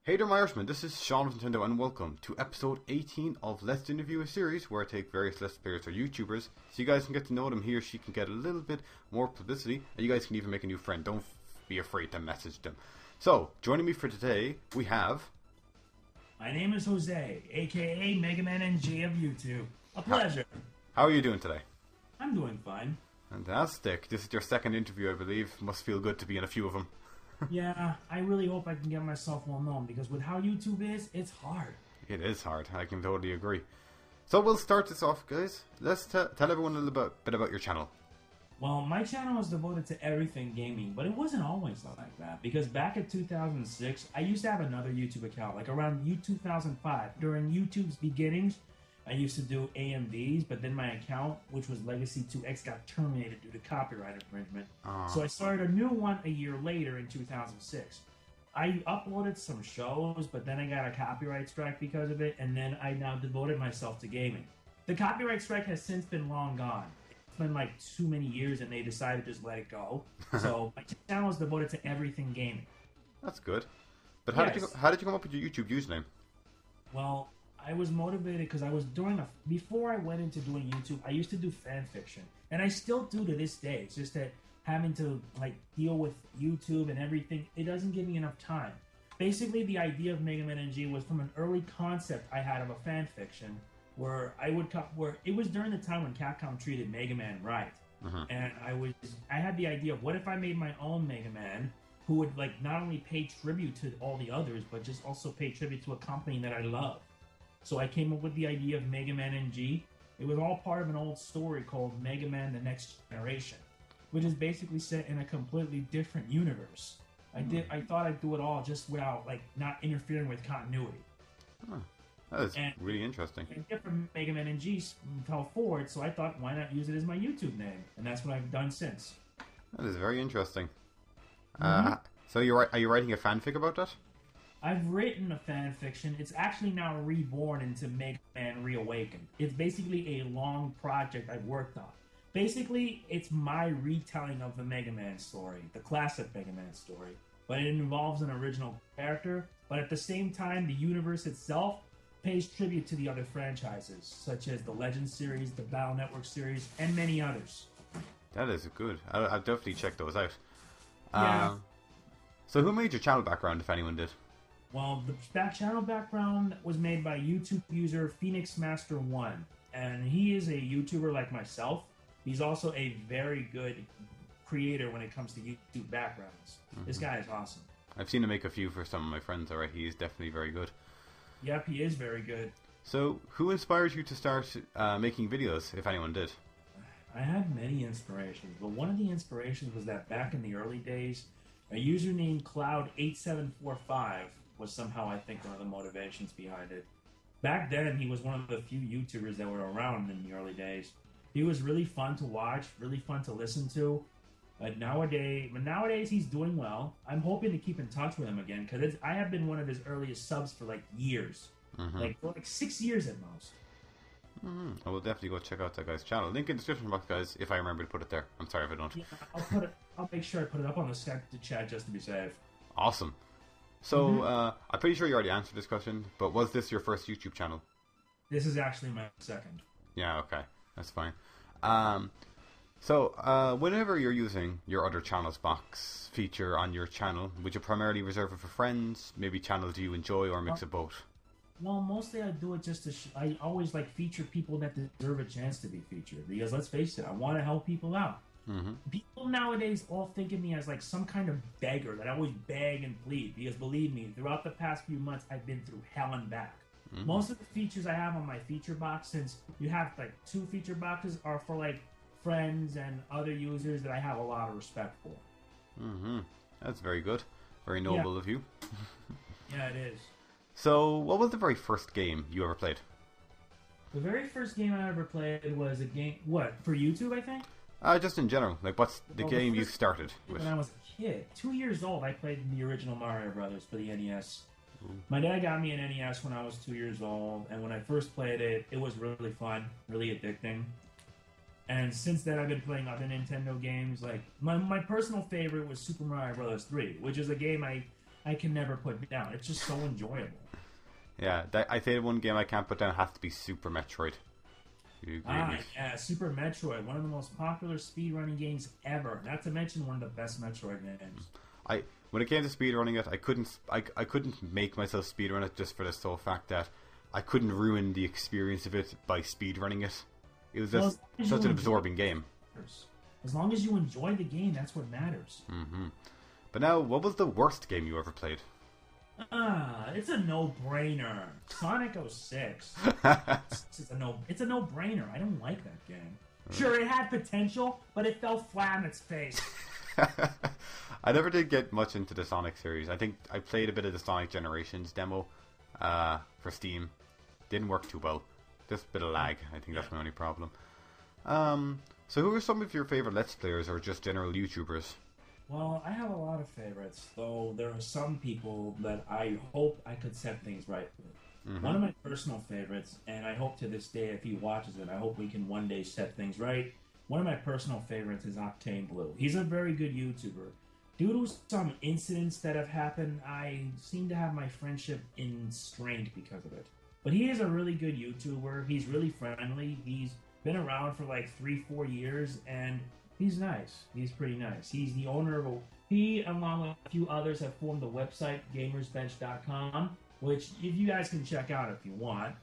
Hey there, my Irishman, this is Sean of Nintendo, and welcome to episode 18 of Let's Interview, a series where I take various Let's Players or YouTubers so you guys can get to know them. He or she can get a little bit more publicity, and you guys can even make a new friend. Don't be afraid to message them. So, joining me for today, we have... My name is Jose, aka MegamanNG of YouTube. A pleasure. How are you doing today? I'm doing fine. Fantastic. This is your second interview, I believe. Must feel good to be in a few of them. Yeah, I really hope I can get myself well known, because with how YouTube is, it's hard. It is hard, I can totally agree. So we'll start this off, guys. Let's tell everyone a little bit about your channel. Well, my channel is devoted to everything gaming, but it wasn't always like that, because back in 2006, I used to have another YouTube account, like around 2005. During YouTube's beginnings, I used to do AMVs, but then my account, which was Legacy 2X, got terminated due to copyright infringement. So I started a new one a year later in 2006. I uploaded some shows, but then I got a copyright strike because of it, and then I now devoted myself to gaming. The copyright strike has since been long gone. It's been like too many years, and they decided to just let it go. So my channel is devoted to everything gaming. That's good. But how did you come up with your YouTube username? Well, I was motivated because I was before I went into doing YouTube, I used to do Fanfiction, and I still do to this day. It's just that having to like deal with YouTube and everything, it doesn't give me enough time. Basically, the idea of MegamanNG was from an early concept I had of a fanfiction where where it was during the time when Capcom treated Mega Man right, and I had the idea of what if I made my own Mega Man who would like not only pay tribute to all the others, but just also pay tribute to a company that I love. So I came up with the idea of MegamanNG. It was all part of an old story called Mega Man: The Next Generation, which is basically set in a completely different universe. I thought I'd do it all just without like not interfering with continuity. Huh. That is really interesting. And different MegamanNG fell forward, so I thought, why not use it as my YouTube name? And that's what I've done since. That is very interesting. So are you writing a fanfic about that? I've written a fan fiction. It's actually now reborn into Mega Man Reawakened. It's basically a long project I've worked on. Basically, it's my retelling of the Mega Man story, the classic Mega Man story. But it involves an original character, but at the same time, the universe itself pays tribute to the other franchises, such as the Legend series, the Battle Network series, and many others. That is good. I'll definitely check those out. Yeah. So who made your channel background, if anyone did? Well, the channel background was made by YouTube user PhoenixMaster1, and he is a YouTuber like myself. He's also a very good creator when it comes to YouTube backgrounds. This guy is awesome. I've seen him make a few for some of my friends already. He's definitely very good. Yep, he is very good. So, who inspired you to start making videos, if anyone did? I had many inspirations, but one of the inspirations was that back in the early days, a user named Cloud8745 was somehow, I think, one of the motivations behind it. Back then, he was one of the few YouTubers that were around in the early days. He was really fun to watch, really fun to listen to. But nowadays he's doing well. I'm hoping to keep in touch with him again, because I have been one of his earliest subs for like years. Like 6 years at most. I will definitely go check out that guy's channel. Link in the description box, guys, if I remember to put it there. I'm sorry if I don't. Yeah, I'll make sure I put it up on the Skype chat just to be safe. Awesome. So, I'm pretty sure you already answered this question, but was this your first YouTube channel? This is actually my second. Yeah, okay. That's fine. Whenever you're using your other channels box feature on your channel, would you primarily reserve it for friends, maybe channels you enjoy, or a mix of both? Well, mostly I do it just to... I always like feature people that deserve a chance to be featured, because let's face it, I want to help people out. People nowadays all think of me as like some kind of beggar that I always beg and plead, because believe me, throughout the past few months I've been through hell and back. Most of the features I have on my feature box, since you have like 2 feature boxes, are for like friends and other users that I have a lot of respect for. That's very good. Very noble of you. Yeah, it is. So, what was the very first game you ever played? The very first game I ever played was a game... What? For YouTube, I think? Just in general. Like, what's the game you started with? When I was a kid. 2 years old, I played the original Mario Brothers for the NES. My dad got me an NES when I was 2 years old, and when I first played it, it was really fun, really addicting. And since then, I've been playing other Nintendo games. Like my personal favorite was Super Mario Bros. 3, which is a game I I can never put down. It's just so enjoyable. Yeah, I say the one game I can't put down has to be Super Metroid. You agree? Yeah, Super Metroid, one of the most popular speedrunning games ever. Not to mention one of the best Metroid games. When it came to speedrunning it, I couldn't make myself speedrun it just for the sole fact that I couldn't ruin the experience of it by speedrunning it. It was just such an absorbing game. As long as you enjoy the game, that's what matters. Mm-hmm. But now, what was the worst game you ever played? It's a no-brainer. Sonic 06. It's a no-brainer. I don't like that game. Sure, it had potential, but it fell flat on its face. I never did get much into the Sonic series. I think I played a bit of the Sonic Generations demo for Steam. Didn't work too well. Just a bit of lag. I think that's my only problem. So who are some of your favorite Let's Players or just general YouTubers? Well, I have a lot of favorites, though there are some people that I hope I could set things right with. Mm-hmm. One of my personal favorites, and I hope to this day if he watches it, I hope we can one day set things right. One of my personal favorites is Octane Blue. He's a very good YouTuber. Due to some incidents that have happened, I seem to have my friendship strained because of it. But he is a really good YouTuber. He's really friendly. He's been around for like 3-4 years, and he's nice. He's pretty nice. He's the owner of he, along with a few others, have formed the website gamersbench.com, which if you guys can check out if you want.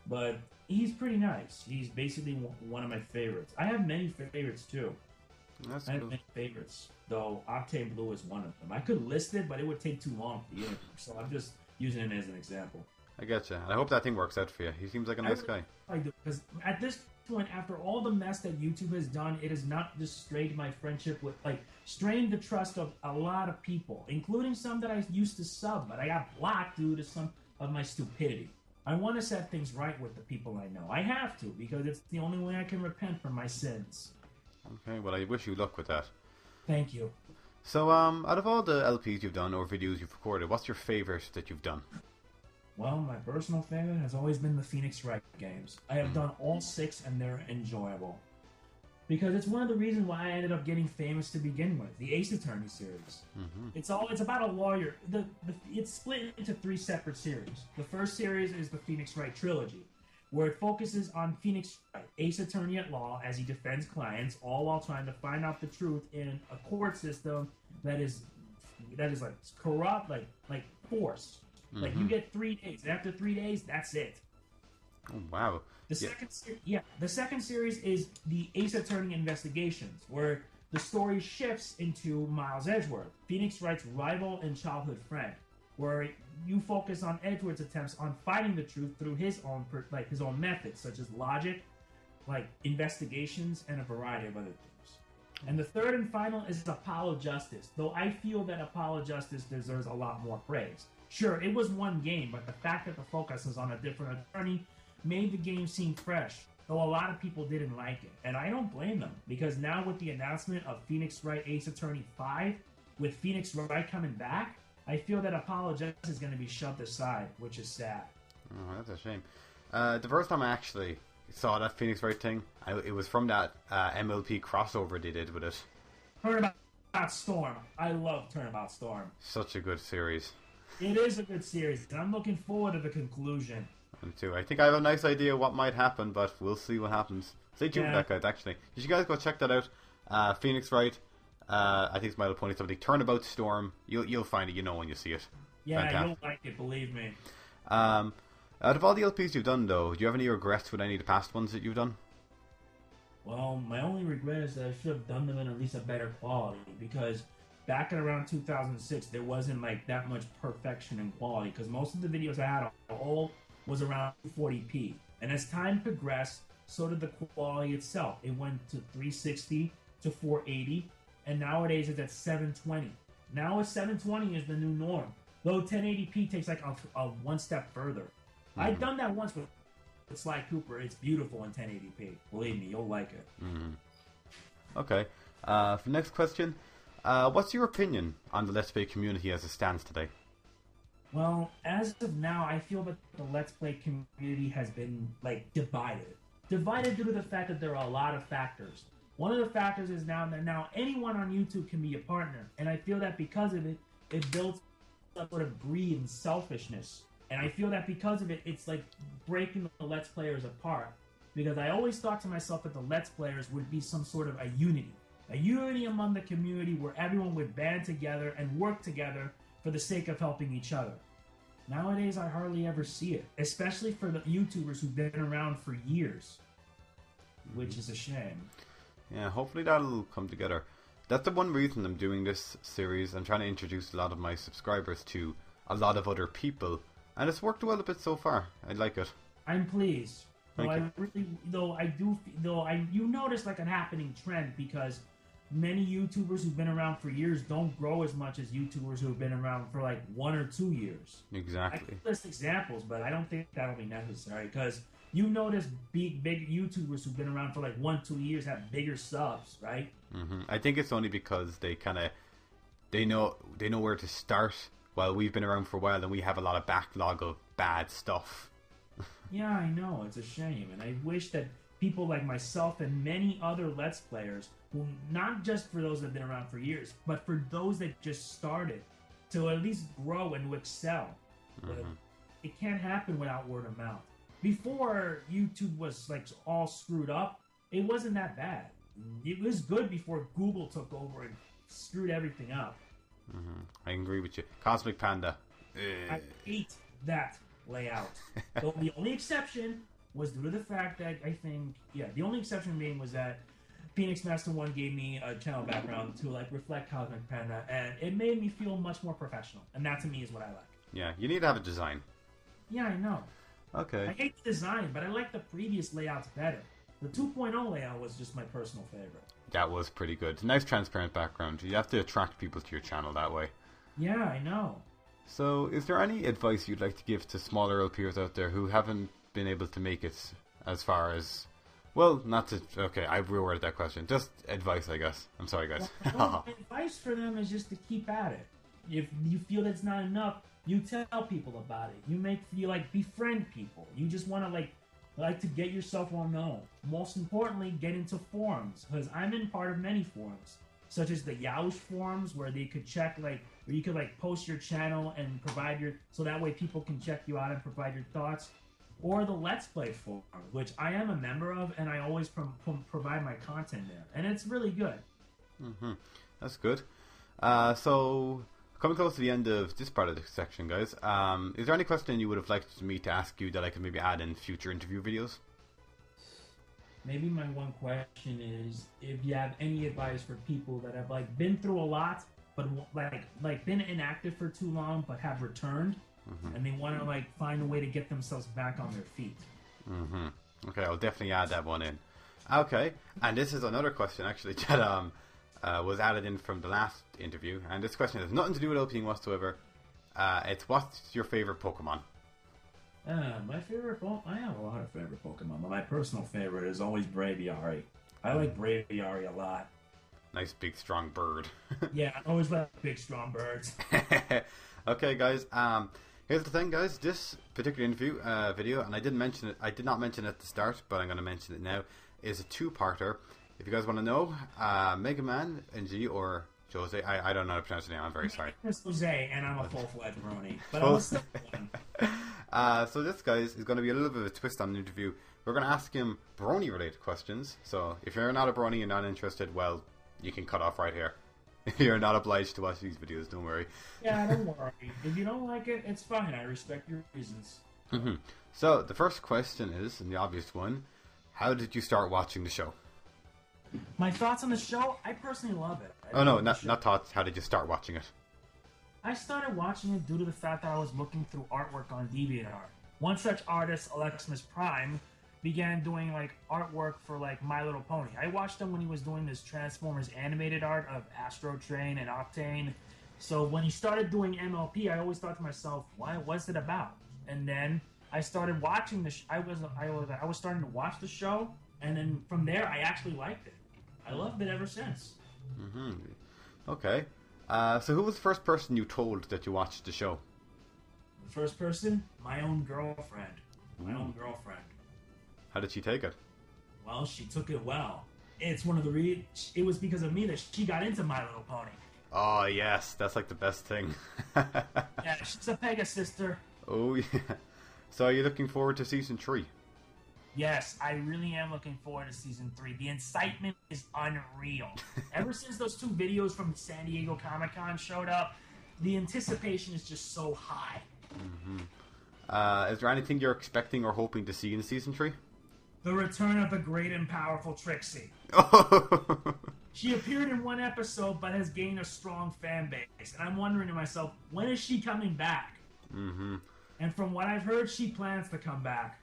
But he's pretty nice. He's basically one of my favorites. I have many favorites too. That's I have cool. many favorites, though Octane Blue is one of them. I could list it, but it would take too long for you, so I'm just using it as an example. I getcha. I hope that thing works out for you. He seems like a nice guy. I do, because at this point, after all the mess that YouTube has done, it has not just strained my friendship with, strained the trust of a lot of people, including some that I used to sub, but I got blocked due to some of my stupidity. I want to set things right with the people I know. I have to, because it's the only way I can repent from my sins. Okay, well, I wish you luck with that. Thank you. So, out of all the LPs you've done or videos you've recorded, what's your favorite that you've done? Well, my personal favorite has always been the Phoenix Wright games. I have done all 6, and they're enjoyable. Because it's one of the reasons why I ended up getting famous to begin with. The Ace Attorney series. Mm-hmm. It's about a lawyer. It's split into 3 separate series. The first series is the Phoenix Wright trilogy, where it focuses on Phoenix Wright, Ace Attorney at law, as he defends clients, all while trying to find out the truth in a court system that is like corrupt, like forced. Mm-hmm. Like you get 3 days. After 3 days, that's it. Oh, wow. The second series is the Ace Attorney Investigations, where the story shifts into Miles Edgeworth, Phoenix Wright's rival and childhood friend, where you focus on Edgeworth's attempts on finding the truth through his own methods, such as logic, like investigations, and a variety of other things. And the third and final is Apollo Justice, though I feel that Apollo Justice deserves a lot more praise. Sure, it was one game, but the fact that the focus is on a different attorney made the game seem fresh, though a lot of people didn't like it. And I don't blame them, because now with the announcement of Phoenix Wright Ace Attorney 5, with Phoenix Wright coming back, I feel that Apollo Justice is going to be shoved aside, which is sad. Oh, that's a shame. The first time I actually saw that Phoenix Wright thing, it was from that MLP crossover they did with it. Turnabout Storm. I love Turnabout Storm. Such a good series. It is a good series, and I'm looking forward to the conclusion. Me too. I think I have a nice idea what might happen, but we'll see what happens. Stay tuned for that, guys, actually. You guys go check that out. Phoenix Wright, I think it's My Little Pony something. Turnabout Storm. You'll find it, when you see it. Yeah, fantastic. You'll like it, believe me. Out of all the LPs you've done, though, do you have any regrets with any of the past ones that you've done? Well, my only regret is that I should have done them in at least a better quality, because back in around 2006, there wasn't that much perfection in quality, because most of the videos I had all was around 240p. And as time progressed, so did the quality itself. It went to 360 to 480, and nowadays it's at 720. Now 720 is the new norm, though 1080p takes a one step further. Mm-hmm. I've done that once with Sly Cooper. It's beautiful in 1080p. Believe me, you'll like it. Mm-hmm. Okay. For the next question, what's your opinion on the Let's Play community as it stands today? Well, as of now, I feel that the Let's Play community has been, divided. Divided due to the fact that there are a lot of factors. One of the factors is now that anyone on YouTube can be a partner. And I feel that because of it, it builds some sort of greed and selfishness. And I feel that because of it, it's like breaking the Let's Players apart. Because I always thought to myself that the Let's Players would be some sort of a unity among the community where everyone would band together and work together for the sake of helping each other. Nowadays, I hardly ever see it, especially for the YouTubers who've been around for years, which is a shame. Yeah, hopefully that'll come together. That's the one reason I'm doing this series. I'm trying to introduce a lot of my subscribers to a lot of other people, and it's worked well a bit so far. I like it. I'm pleased. Thank you. You notice like a happening trend because many YouTubers who've been around for years don't grow as much as YouTubers who have been around for like 1 or 2 years. Exactly. I could list examples, but I don't think that'll be necessary because you notice big YouTubers who've been around for like 1-2 years have bigger subs, right? I think it's only because they know where to start. While we've been around for a while and we have a lot of backlog of bad stuff. Yeah, I know. It's a shame. And I wish that people like myself and many other Let's Players, who not just for those that have been around for years, but for those that just started, to at least grow and to excel. But it can't happen without word of mouth. Before YouTube was like all screwed up, it wasn't that bad. It was good before Google took over and screwed everything up. I agree with you. Cosmic Panda. I hate that layout. So the only exception was due to the fact that the only exception being was that Phoenix Master 1 gave me a channel background to like reflect Cosmic Panda, and it made me feel much more professional. And that to me is what I like. Yeah, you need to have a design. Yeah, I know. Okay. I hate the design, but I like the previous layouts better. The 2.0 layout was just my personal favorite. That was pretty good. Nice transparent background. You have to attract people to your channel that way. Yeah, I know. So, is there any advice you'd like to give to smaller LPers out there who haven't been able to make it as far as... Well, not to... Okay, I reworded that question. Just advice, I guess. I'm sorry, guys. Well, my advice for them is just to keep at it. If you feel that's not enough, you tell people about it. You like befriend people. You just want to like to get yourself well known. Most importantly, get into forums, because I'm in part of many forums, such as the Yoush forums, where they could check where you could post your channel and provide so that way people can check you out and provide your thoughts, or the Let's Play forum, which I am a member of, and I always provide my content there, and it's really good. That's good. So, coming close to the end of this part of the section, guys, is there any question you would have liked me to ask you that I could maybe add in future interview videos? Maybe my one question is if you have any advice for people that have been through a lot, but been inactive for too long, but have returned, and they want to find a way to get themselves back on their feet. Okay, I'll definitely add that one in. Okay, and this is another question actually that was added in from the last interview, and this question has nothing to do with opening whatsoever. It's what's your favorite Pokemon? My favorite I have a lot of favorite Pokemon, but my personal favorite is always Braviary. I like Braviary a lot. Nice big strong bird. Yeah, I always like big strong birds. Okay, guys. Here's the thing, guys. This particular interview video, and I did not mention it at the start, but I'm going to mention it now, is a two-parter. If you guys want to know, MegamanNG or Jose, I don't know how to pronounce the name. I'm very sorry. It's Jose, and I'm a full-fledged brony, but I'm still one. So this, guys, is going to be a little bit of a twist on the interview. We're going to ask him brony-related questions. So if you're not a brony and not interested, well, you can cut off right here. You're not obliged to watch these videos, don't worry. Yeah, don't worry. If you don't like it, it's fine. I respect your reasons. So the first question is, and the obvious one, how did you start watching the show? My thoughts on the show? I personally love it. Not thoughts. How did you start watching it? I started watching it due to the fact that I was looking through artwork on DeviantArt. One such artist, Aleximus Prime, began doing artwork for My Little Pony. I watched him when he was doing this Transformers animated art of Astro Train and Octane. So when he started doing MLP, I always thought to myself, what's it about? And then I started watching I was starting to watch the show, and then from there I actually liked it. I loved it ever since. Okay. So who was the first person you told that you watched the show? The first person? My own girlfriend. My own girlfriend. How did she take it? Well, she took it well. It's one of the it was because of me that she got into My Little Pony. Oh yes, that's like the best thing. Yeah, she's a Pega sister. Oh yeah. So are you looking forward to season 3? Yes, I really am looking forward to season 3. The excitement is unreal. Ever since those 2 videos from San Diego Comic-Con showed up, the anticipation is just so high. Is there anything you're expecting or hoping to see in season 3? The return of the great and powerful Trixie. She appeared in 1 episode, but has gained a strong fan base. And I'm wondering to myself, when is she coming back? And from what I've heard, she plans to come back.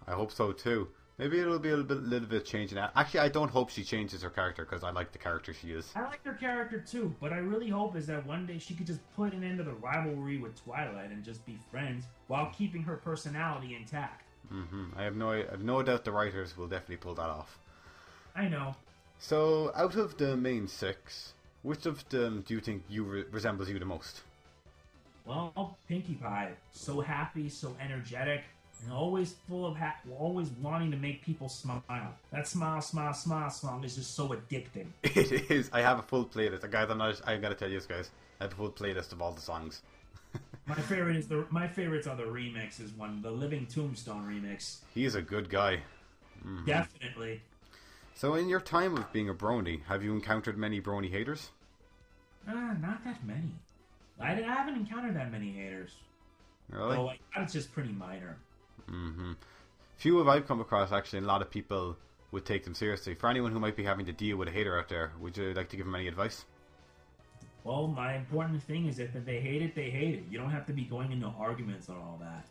I hope so too. Maybe it'll be a little bit changing. Actually, I don't hope she changes her character because I like the character she is. I like her character too, but I really hope is that one day she could just put an end to the rivalry with Twilight and just be friends while keeping her personality intact. I have no doubt the writers will definitely pull that off. I know. So, out of the main 6, which of them do you think resembles you the most? Well, Pinkie Pie, so happy, so energetic, and always full of always wanting to make people smile. That smile, smile, smile song is just so addicting. It is. I have a full playlist. Guys, I gotta tell you this, guys. I have a full playlist of all the songs. My favorites are the remixes one, the Living Tombstone remix. He is a good guy. Definitely. So, in your time of being a brony, have you encountered many brony haters? Not that many. I haven't encountered that many haters. Really? Oh, it's just pretty minor. Few have I come across, actually, and a lot of people would take them seriously. For anyone who might be having to deal with a hater out there, would you like to give them any advice? Well, my important thing is that if they hate it, they hate it. You don't have to be going into arguments on all that.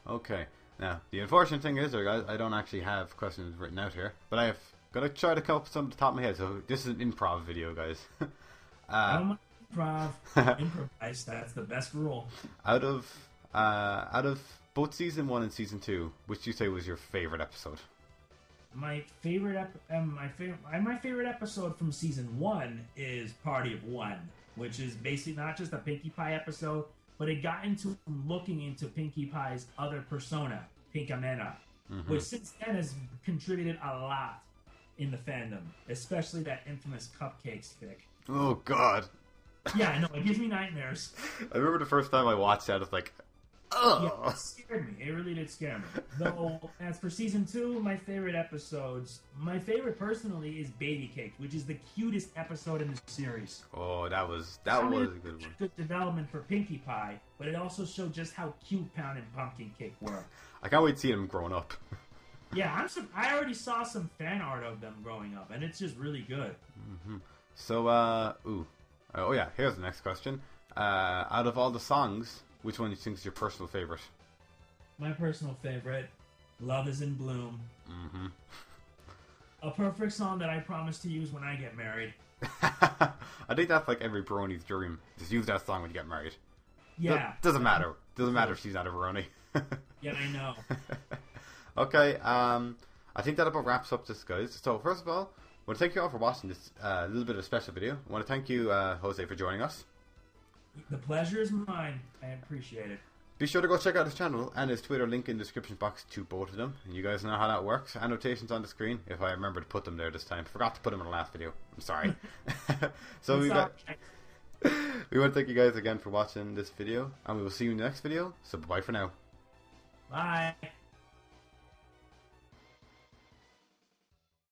Okay. Now, the unfortunate thing is, guys, I don't actually have questions written out here, but I have got to try to come up with some at the top of my head. So this is an improv video, guys. Improv, improvise. That's the best rule. Out of both season 1 and season 2, which do you say was your favorite episode? My favorite episode from season 1 is Party of One, which is basically not just a Pinkie Pie episode, but it got into looking into Pinkie Pie's other persona, Pinkamena, which since then has contributed a lot in the fandom, especially that infamous cupcakes fic. Oh God! Yeah, I know, it gives me nightmares. I remember the first time I watched that, I was like, oh! Yeah, it scared me. It really did scare me. Though, as for season 2, my favorite personally is Baby Cake, which is the cutest episode in the series. Oh, that was a good one. Good development for Pinkie Pie, but it also showed just how cute Pound and Pumpkin Cake were. I can't wait to see them growing up. Yeah, I already saw some fan art of them growing up, and it's just really good. So, oh yeah, here's the next question. Out of all the songs, which one do you think is your personal favorite? My personal favorite, Love is in Bloom. A perfect song that I promise to use when I get married. I think that's like every brony's dream. Just use that song when you get married. Yeah. Doesn't matter. Doesn't matter if she's not a brony. Yeah, I know. Okay, I think that about wraps up this, guys. So, first of all, I want to thank you all for watching this little bit of a special video. I want to thank you, Jose, for joining us. The pleasure is mine. I appreciate it. Be sure to go check out his channel and his Twitter link in the description box to both of them. And you guys know how that works. Annotations on the screen, if I remember to put them there this time. Forgot to put them in the last video. I'm sorry. So we want to thank you guys again for watching this video. And we will see you in the next video. So bye for now. Bye.